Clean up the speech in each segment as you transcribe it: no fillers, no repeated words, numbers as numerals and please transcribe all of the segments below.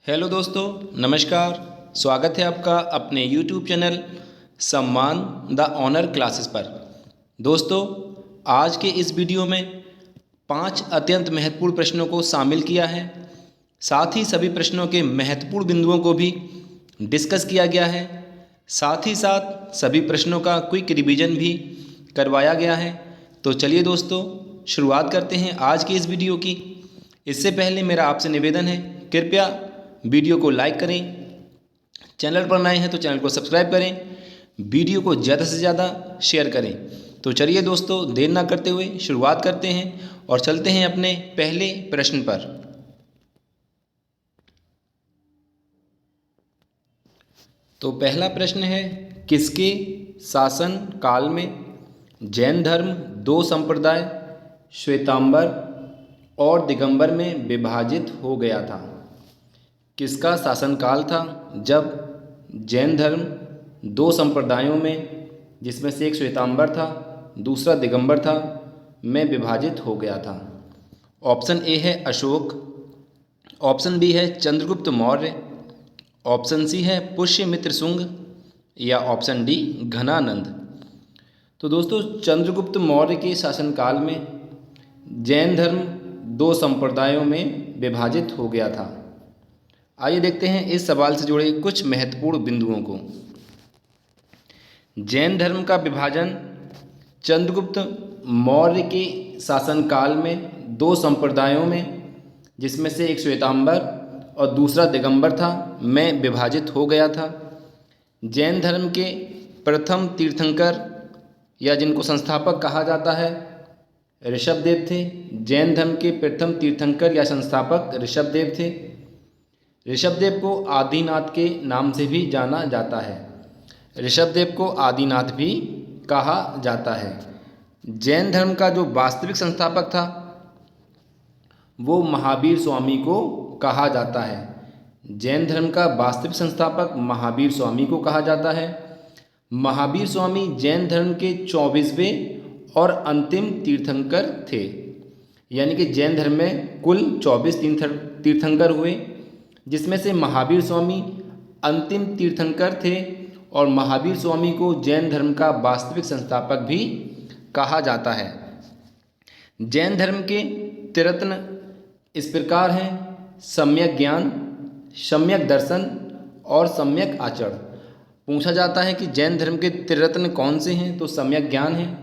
Hello दोस्तों, नमस्कार। स्वागत है आपका अपने YouTube चैनल सम्मान द ऑनर क्लासेस पर। दोस्तों, आज के इस वीडियो में 5 अत्यंत महत्वपूर्ण प्रश्नों को शामिल किया है। साथ ही सभी प्रश्नों के महत्वपूर्ण बिंदुओं को भी डिस्कस किया गया है। साथ ही साथ सभी प्रश्नों का क्विक रिवीजन भी करवाया गया है। तो चलिए दोस्तों, शुरुआत करते हैं आज की इस वीडियो की। इससे पहले मेरा आपसे निवेदन है, कृपया वीडियो को लाइक करें, चैनल पर नए हैं तो चैनल को सब्सक्राइब करें, वीडियो को ज़्यादा से ज़्यादा शेयर करें। तो चलिए दोस्तों, देर ना करते हुए शुरुआत करते हैं और चलते हैं अपने पहले प्रश्न पर। तो पहला प्रश्न है, किसके शासन काल में जैन धर्म 2 संप्रदाय श्वेतांबर और दिगंबर में विभाजित हो गया था? किसका शासनकाल था जब जैन धर्म 2 संप्रदायों में, जिसमें से एक श्वेतांबर था दूसरा दिगंबर था, में विभाजित हो गया था? ऑप्शन ए है अशोक, ऑप्शन बी है चंद्रगुप्त मौर्य, ऑप्शन सी है पुष्यमित्र शुंग या ऑप्शन डी घनानंद। तो दोस्तों, चंद्रगुप्त मौर्य के शासनकाल में जैन धर्म 2 संप्रदायों में विभाजित हो गया था। आइए देखते हैं इस सवाल से जुड़े कुछ महत्वपूर्ण बिंदुओं को। जैन धर्म का विभाजन चंद्रगुप्त मौर्य के शासनकाल में 2 संप्रदायों में, जिसमें से एक श्वेतांबर और दूसरा दिगंबर था, में विभाजित हो गया था। जैन धर्म के प्रथम तीर्थंकर या जिनको संस्थापक कहा जाता है, ऋषभदेव थे। जैन धर्म के प्रथम तीर्थंकर या संस्थापक ऋषभदेव थे। ऋषभदेव को आदिनाथ के नाम से भी जाना जाता है। ऋषभदेव को आदिनाथ भी कहा जाता है। जैन धर्म का जो वास्तविक संस्थापक था वो महावीर स्वामी को कहा जाता है। जैन धर्म का वास्तविक संस्थापक महावीर स्वामी को कहा जाता है। महावीर स्वामी जैन धर्म के 24वें और अंतिम तीर्थंकर थे। यानी कि जैन धर्म में कुल 24 तीर्थंकर हुए, जिसमें से महावीर स्वामी अंतिम तीर्थंकर थे और महावीर स्वामी को जैन धर्म का वास्तविक संस्थापक भी कहा जाता है। जैन धर्म के त्रिरत्न इस प्रकार हैं: सम्यक ज्ञान, सम्यक दर्शन और सम्यक आचरण। पूछा जाता है कि जैन धर्म के त्रिरत्न कौन से हैं, तो सम्यक ज्ञान है,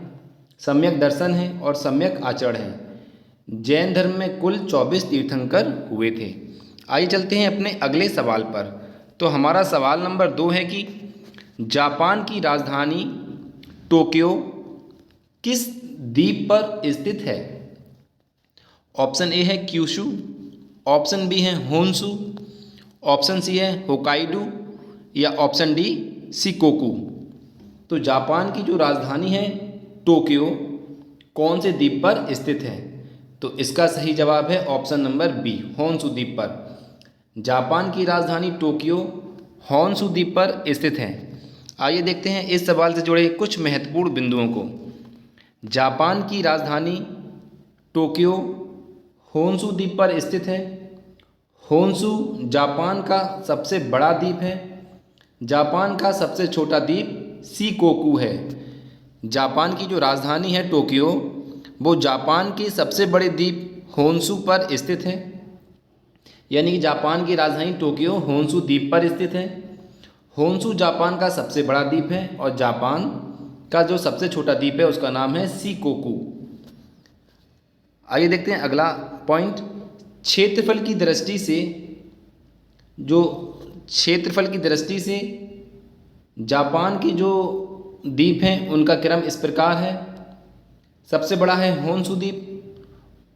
सम्यक दर्शन है और सम्यक आचरण है। जैन धर्म में कुल 24 तीर्थंकर हुए थे। आइए चलते हैं अपने अगले सवाल पर। तो हमारा सवाल नंबर 2 है कि जापान की राजधानी टोक्यो किस द्वीप पर स्थित है? ऑप्शन ए है क्यूशू, ऑप्शन बी है होन्शु, ऑप्शन सी है होकाइडो या ऑप्शन डी शिकोकू। तो जापान की जो राजधानी है टोक्यो कौन से द्वीप पर स्थित है? तो इसका सही जवाब है ऑप्शन नंबर बी, होन्शु द्वीप पर। जापान की राजधानी टोक्यो होन्शु द्वीप पर स्थित है। आइए देखते हैं इस सवाल से जुड़े कुछ महत्वपूर्ण बिंदुओं को। जापान की राजधानी टोक्यो होन्शु द्वीप पर स्थित है। होन्शु जापान का सबसे बड़ा द्वीप है। जापान का सबसे छोटा द्वीप शिकोकू है। जापान की जो राजधानी है टोक्यो, वो जापान के सबसे बड़े द्वीप होन्शु पर स्थित है। यानी कि जापान की राजधानी टोक्यो होन्शु द्वीप पर स्थित है। होन्शु जापान का सबसे बड़ा द्वीप है और जापान का जो सबसे छोटा द्वीप है उसका नाम है शिकोकू। आइए देखते हैं अगला पॉइंट। क्षेत्रफल की दृष्टि से जापान की जो द्वीप हैं उनका क्रम इस प्रकार है। सबसे बड़ा है होन्शु द्वीप,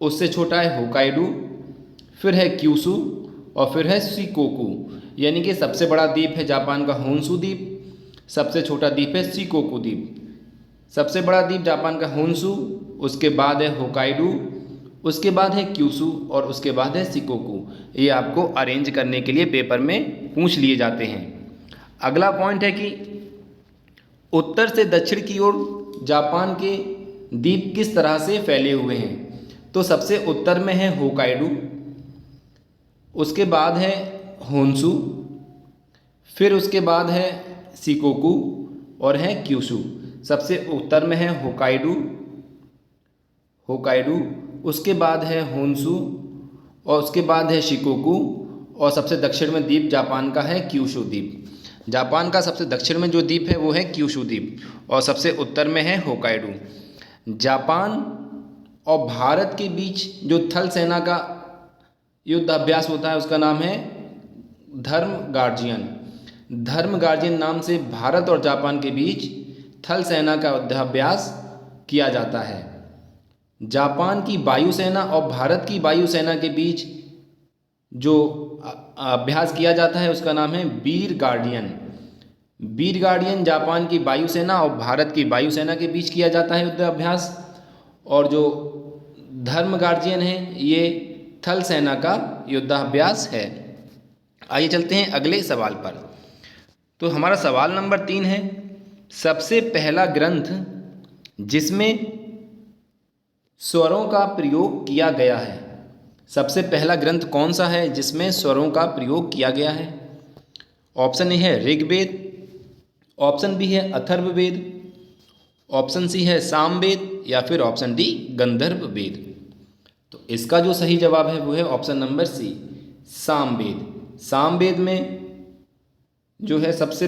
उससे छोटा है होकाइडो, फिर है क्यूशू और फिर है शिकोकू। यानी कि सबसे बड़ा द्वीप है जापान का होन्शु द्वीप, सबसे छोटा द्वीप है शिकोकू द्वीप। सबसे बड़ा द्वीप जापान का होन्शु, उसके बाद है होकाइडो, उसके बाद है क्यूशू और उसके बाद है शिकोकू। ये आपको अरेंज करने के लिए पेपर में पूछ लिए जाते हैं। अगला पॉइंट है कि उत्तर से दक्षिण की ओर जापान के द्वीप किस तरह से फैले हुए हैं? तो सबसे उत्तर में है होकाइडो, उसके बाद है होन्सू, फिर उसके बाद है शिकोकू और है क्यूशू। सबसे उत्तर में है होकाइडू, उसके बाद है होन्सू और उसके बाद है शिकोकू, और सबसे दक्षिण में द्वीप जापान का है क्यूशू द्वीप। जापान का सबसे दक्षिण में जो द्वीप है वो है क्यूशू द्वीप और सबसे उत्तर में है होकाइडू। जापान और भारत के बीच जो थल सेना का युद्ध अभ्यास होता है उसका नाम है धर्म गार्जियन नाम से भारत और जापान के बीच थल सेना का युद्धाभ्यास किया जाता है। जापान की वायुसेना और भारत की वायुसेना के बीच जो अभ्यास किया जाता है उसका नाम है वीर गार्डियन जापान की वायुसेना और भारत की वायुसेना के बीच किया जाता है युद्ध अभ्यास, और जो धर्म गार्जियन है ये थल सेना का युद्धाभ्यास है। आइए चलते हैं अगले सवाल पर। तो हमारा सवाल नंबर 3 है, सबसे पहला ग्रंथ जिसमें स्वरों का प्रयोग किया गया है। सबसे पहला ग्रंथ कौन सा है जिसमें स्वरों का प्रयोग किया गया है? ऑप्शन ए है ऋग्वेद, ऑप्शन बी है अथर्ववेद, ऑप्शन सी है सामवेद या फिर ऑप्शन डी गंधर्व वेद। तो इसका जो सही जवाब है वो है option number C Samaveda. Samaveda में जो है सबसे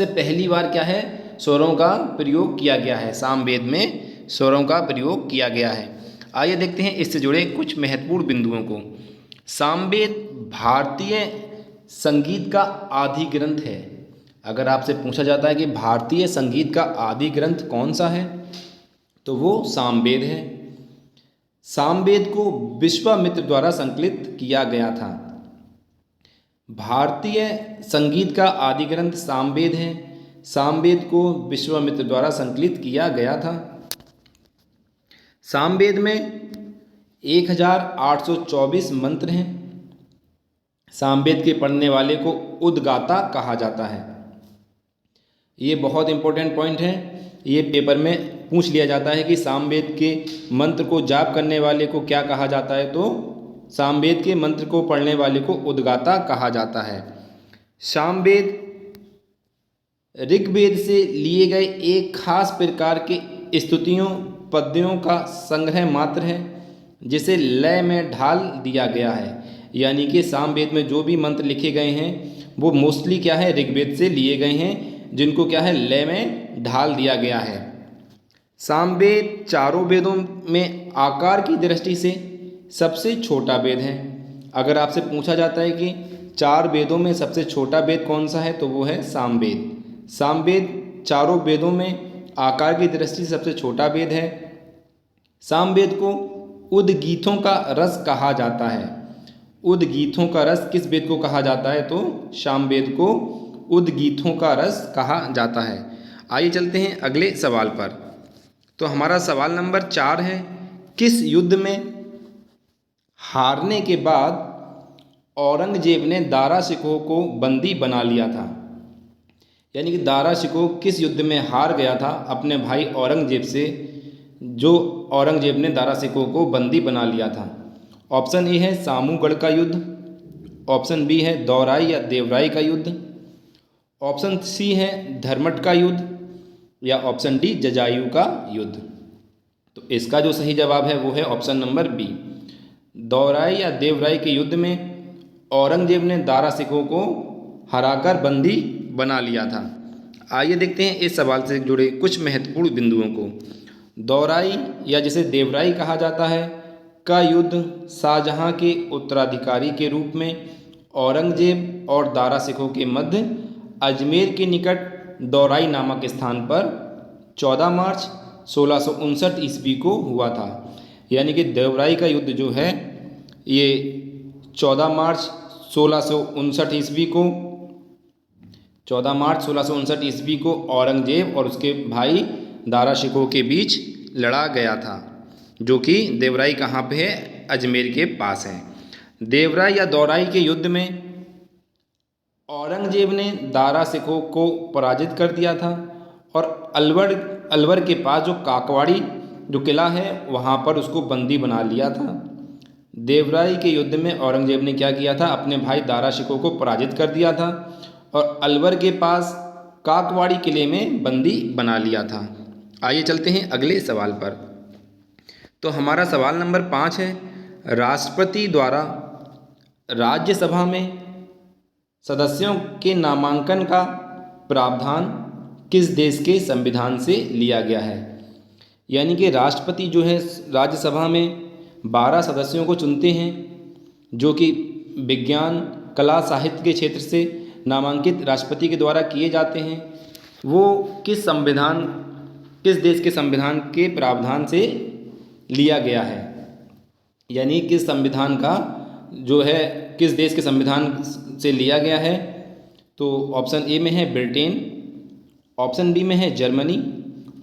पहली बार क्या है स्वरों का प्रयोग किया गया है, सामवेद में स्वरों का प्रयोग किया गया है। आइए देखते हैं इससे जुड़े कुछ महत्वपूर्ण बिंदुओं को। सामवेद भारतीय संगीत का आदि ग्रंथ है। अगर आपसे पूछा जाता है कि भारतीय संगीत का आदि ग्रंथ कौन सा है तो वो सामवेद है। सामवेद को विश्वामित्र द्वारा संकलित किया गया था। भारतीय संगीत का आदि ग्रंथ सामवेद है। सामवेद को विश्वामित्र द्वारा संकलित किया गया था। सामवेद में 1824 मंत्र हैं। सामवेद के पढ़ने वाले को उद्गाता कहा जाता है। ये बहुत इंपॉर्टेंट पॉइंट है, ये पेपर में पूछ लिया जाता है कि सामवेद के मंत्र को जाप करने वाले को क्या कहा जाता है, तो सामवेद के मंत्र को पढ़ने वाले को उद्गाता कहा जाता है। सामवेद ऋग्वेद से लिए गए एक खास प्रकार के स्तुतियों पद्यों का संग्रह मात्र है जिसे लय में ढाल दिया गया है। यानी कि सामवेद में जो भी मंत्र लिखे गए हैं वो मोस्टली क्या है ऋग्वेद से लिए गए हैं, जिनको क्या है लय में ढाल दिया गया है। सामवेद चारों वेदों में आकार की दृष्टि से सबसे छोटा वेद है। अगर आपसे पूछा जाता है कि 4 वेदों में सबसे छोटा वेद कौन सा है तो वो है सामवेद। सामवेद चारों वेदों में आकार की दृष्टि से सबसे छोटा वेद है। सामवेद को उद्गीतों का रस कहा जाता है। उद्गीतों का रस किस वेद को कहा जाता है तो सामवेद को उद्गीतों का रस कहा जाता है। आइए चलते हैं अगले सवाल पर। तो हमारा सवाल नंबर 4 है, किस युद्ध में हारने के बाद औरंगजेब ने दारा शिकोह को बंदी बना लिया था? यानी कि दारा शिकोह किस युद्ध में हार गया था अपने भाई औरंगजेब से, जो औरंगजेब ने दारा शिकोह को बंदी बना लिया था? ऑप्शन ए है सामूगढ़ का युद्ध, ऑप्शन बी है दौराई या देवराई का युद्ध, ऑप्शन सी है धर्मट का युद्ध या ऑप्शन डी जजायु का युद्ध। तो इसका जो सही जवाब है वो है ऑप्शन नंबर बी, दौराई या देवराई के युद्ध में औरंगजेब ने दारा शिकोह को हराकर बंदी बना लिया था। आइए देखते हैं इस सवाल से जुड़े कुछ महत्वपूर्ण बिंदुओं को। दौराई या जिसे देवराई कहा जाता है का युद्ध शाहजहां के उत्तराधिकारी के रूप में औरंगजेब और दारा शिकोह के मध्य अजमेर के निकट दौराई नामक स्थान पर 14 मार्च 1659 ईस्वी को हुआ था। यानी कि देवराई का युद्ध जो है ये 14 मार्च 1659 ईस्वी को औरंगजेब और उसके भाई दारा शिकोह के बीच लड़ा गया था, जो कि देवराई कहाँ पे है, अजमेर के पास है। देवराई या दौराई के युद्ध में औरंगजेब ने दारा शिकोह को पराजित कर दिया था और अलवर के पास जो काकवाड़ी जो किला है वहाँ पर उसको बंदी बना लिया था। देवराई के युद्ध में औरंगजेब ने क्या किया था, अपने भाई दारा शिकोह को पराजित कर दिया था और अलवर के पास काकवाड़ी किले में बंदी बना लिया था। आइए चलते हैं अगले सवाल पर। तो हमारा सवाल नंबर 5 है, राष्ट्रपति द्वारा राज्यसभा में सदस्यों के नामांकन का प्रावधान किस देश के संविधान से लिया गया है। यानी कि राष्ट्रपति जो है राज्यसभा में 12 सदस्यों को चुनते हैं जो कि विज्ञान, कला, साहित्य के क्षेत्र से नामांकित राष्ट्रपति के द्वारा किए जाते हैं। वो किस देश के संविधान के प्रावधान से लिया गया है, यानी किस संविधान का जो है किस देश के संविधान से लिया गया है। तो ऑप्शन ए में है ब्रिटेन, ऑप्शन बी में है जर्मनी,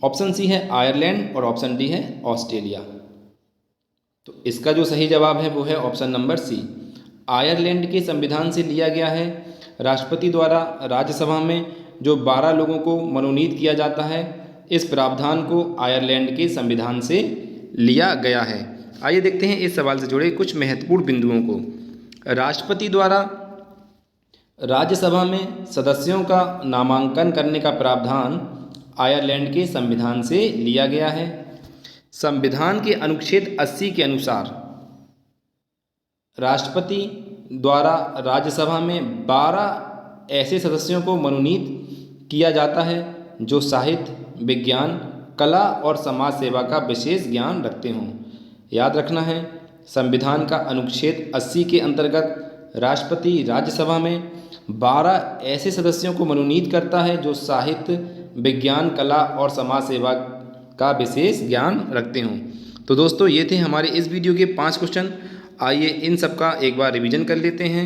ऑप्शन सी है आयरलैंड और ऑप्शन डी है ऑस्ट्रेलिया। तो इसका जो सही जवाब है वो है ऑप्शन नंबर सी, आयरलैंड के संविधान से लिया गया है। राष्ट्रपति द्वारा राज्यसभा में जो 12 लोगों को मनोनीत किया जाता है, इस प्रावधान को आयरलैंड के संविधान से लिया गया है। आइए देखते हैं इस सवाल से जुड़े कुछ महत्वपूर्ण बिंदुओं को। राष्ट्रपति द्वारा राज्यसभा में सदस्यों का नामांकन करने का प्रावधान आयरलैंड के संविधान से लिया गया है। संविधान के अनुच्छेद 80 के अनुसार राष्ट्रपति द्वारा राज्यसभा में 12 ऐसे सदस्यों को मनोनीत किया जाता है जो साहित्य, विज्ञान, कला और समाज सेवा का विशेष ज्ञान रखते हों। याद रखना है, संविधान का अनुच्छेद 80 के अंतर्गत राष्ट्रपति राज्यसभा में 12 ऐसे सदस्यों को मनोनीत करता है जो साहित्य, विज्ञान, कला और समाज सेवा का विशेष ज्ञान रखते हों। तो दोस्तों ये थे हमारे इस वीडियो के 5 क्वेश्चन। आइए इन सब का एक बार रिवीजन कर लेते हैं।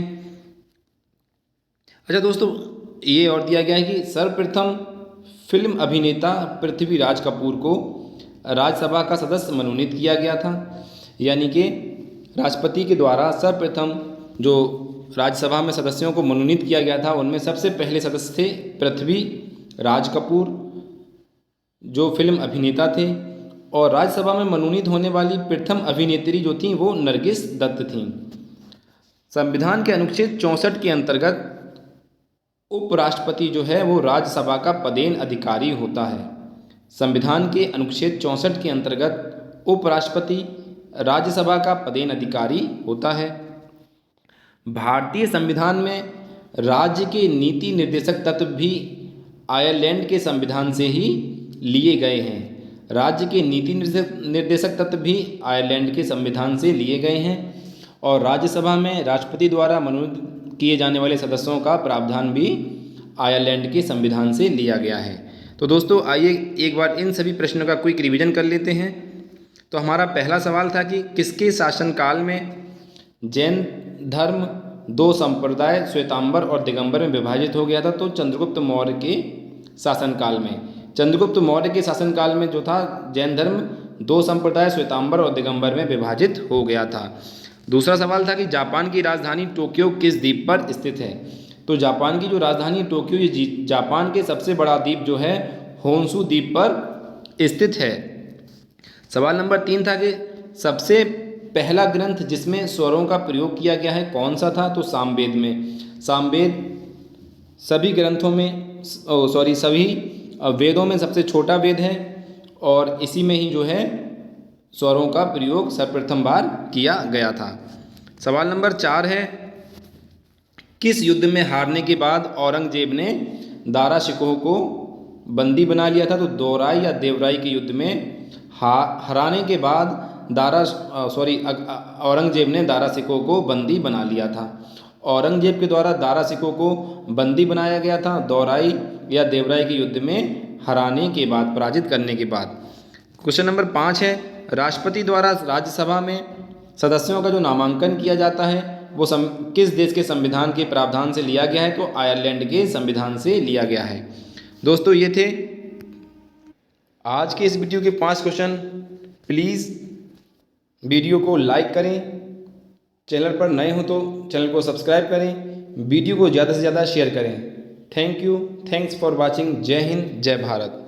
अच्छा दोस्तों, ये और दिया गया है कि सर्वप्रथम फिल्म अभिनेता पृथ्वीराज कपूर को राज्यसभा का सदस्य मनोनीत किया गया था। यानी कि राष्ट्रपति के द्वारा सर्वप्रथम जो राज्यसभा में सदस्यों को मनोनीत किया गया था उनमें सबसे पहले सदस्य थे पृथ्वीराज कपूर जो फिल्म अभिनेता थे, और राज्यसभा में मनोनीत होने वाली प्रथम अभिनेत्री जो थी वो नरगिस दत्त थीं। संविधान के अनुच्छेद 64 के अंतर्गत उपराष्ट्रपति जो है वो राज्यसभा का पदेन अधिकारी होता है। संविधान के अनुच्छेद 64 के अंतर्गत उपराष्ट्रपति राज्यसभा का पदेन अधिकारी होता है। भारतीय संविधान में राज्य के नीति निर्देशक तत्व भी आयरलैंड के संविधान से ही लिए गए हैं। राज्य के नीति निर्देशक तत्व भी आयरलैंड के संविधान से लिए गए हैं और राज्यसभा में राष्ट्रपति द्वारा मनोनीत किए जाने वाले सदस्यों का प्रावधान भी आयरलैंड के संविधान से लिया गया है। तो दोस्तों आइए एक बार इन सभी प्रश्नों का क्विक रिवीजन कर लेते हैं। तो हमारा पहला सवाल था कि किसके शासनकाल में जैन धर्म 2 संप्रदाय श्वेतांबर और दिगंबर में विभाजित हो गया था। तो चंद्रगुप्त मौर्य के शासनकाल में, चंद्रगुप्त मौर्य के शासनकाल में जो था जैन धर्म 2 संप्रदाय श्वेतांबर और दिगंबर में विभाजित हो गया था। दूसरा सवाल था कि जापान की राजधानी टोक्यो किस द्वीप पर स्थित है। तो जापान की जो राजधानी टोक्यो ये जापान के सबसे बड़ा द्वीप जो है होन्शु द्वीप पर स्थित है। सवाल नंबर 3 था कि सबसे पहला ग्रंथ जिसमें स्वरों का प्रयोग किया गया है कौन सा था। तो सामवेद में। सामवेद सभी ग्रंथों में सभी वेदों में सबसे छोटा वेद है और इसी में ही जो है स्वरों का प्रयोग सर्वप्रथम बार किया गया था। सवाल नंबर 4 है किस युद्ध में हारने के बाद औरंगजेब ने दारा शिकोह को बंदी बना लिया था। तो दोराई या देवराई के युद्ध में हराने के बाद औरंगजेब ने दारा शिकोह को बंदी बना लिया था। औरंगजेब के द्वारा दारा शिकोह को बंदी बनाया गया था दोराई या देवराई के युद्ध में हराने के बाद, पराजित करने के बाद। क्वेश्चन नंबर 5 है राष्ट्रपति द्वारा राज्यसभा में सदस्यों का जो नामांकन किया जाता है वो किस देश के संविधान के प्रावधान से लिया गया है। तो आयरलैंड के संविधान से लिया गया है। दोस्तों ये थे आज के इस वीडियो के 5 क्वेश्चन। प्लीज़ वीडियो को लाइक करें, चैनल पर नए हो तो चैनल को सब्सक्राइब करें, वीडियो को ज़्यादा से ज़्यादा शेयर करें। Thank you, thanks for watching. जय हिंद, जय भारत।